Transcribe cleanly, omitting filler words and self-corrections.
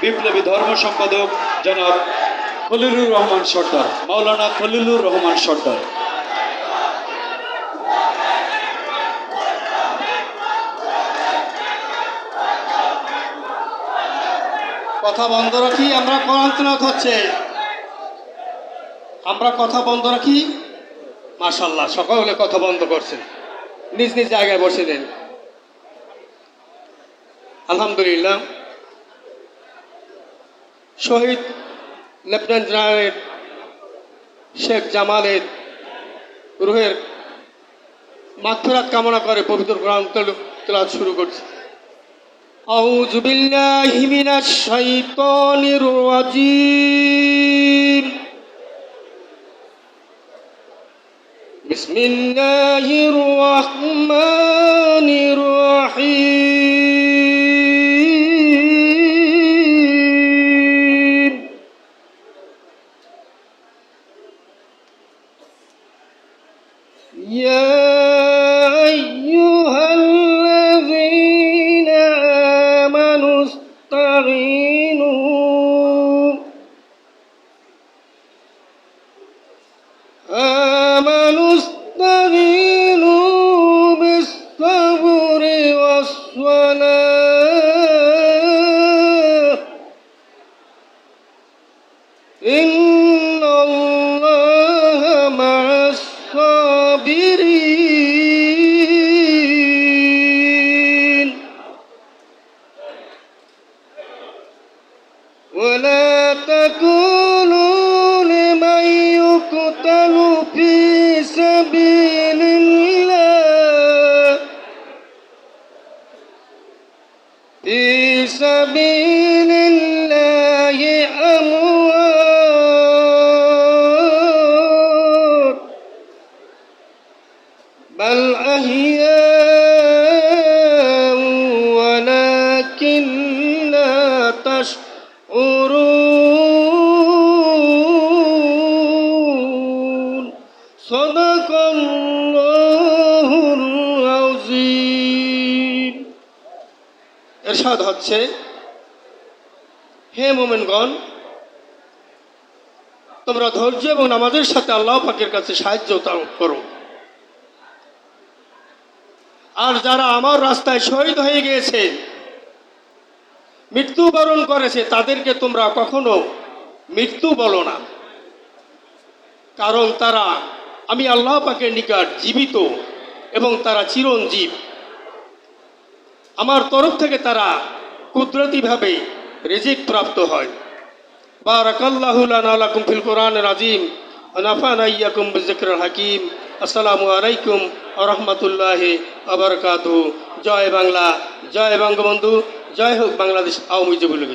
বিপ্লবী ধর্ম সম্পাদক জনাব খলিলুর রহমান সর্দার, মাওলানা খলিলুর রহমান সর্দার। কথা বন্ধ রাখি, আমরা কোরআন তেলাওয়াত হচ্ছে, আমরা কথা বন্ধ রাখি। মাশাআল্লাহ, সকলে কথা বন্ধ করছেন, নিজ নিজ জায়গায় বসে দেন। আলহামদুলিল্লাহ, শহীদ লেফটেন্যান্ট জেনারেল শেখ জামালের রুহের মাগফিরাত কামনা করে পবিত্র কোরআন তেলাওয়াত শুরু করছি। আউযু বিল্লাহি মিনাশ শাইতানির রাজীম। বিসমিল্লাহির রহমানির রহিম। ইয়া آمنوا استعينوا بالصبر والصلاة إن الله مع الصابرين ولا تكونوا لمن يقتل في سبيل الله أموات بل أحياء ولكن لا تشعرون صدق الله العظيم। ইরশাদ হচ্ছে, হে মুমিনগণ, তোমরা ধৈর্য এবং নামাজের সাথে আল্লাহ পাকের কাছে সাহায্য করো। আর যারা আমার রাস্তায় শহীদ হয়ে গিয়েছে, মৃত্যুবরণ করেছে, তাদেরকে তোমরা কখনো মৃত্যু বলো না, কারণ তারা আমি আল্লাহ পাকের নিকট জীবিত এবং তারা চিরঞ্জীব। আমার তরফ থেকে তারা কুদরতিভাবে রিজিক প্রাপ্ত হয়। বারাকাল্লাহু লানা ওয়া লাকুম ফিল কোরআনিল আযীম ওয়া নাফা'না ইয়্যাকুম বিযিকরিল হাকীম। আসসালামু আলাইকুম ওয়া রাহমাতুল্লাহি ওয়া বারাকাতুহু। জয় বাংলা, জয় বঙ্গবন্ধু, জয় হোক বাংলাদেশ আওয়ামী যুবলীগ।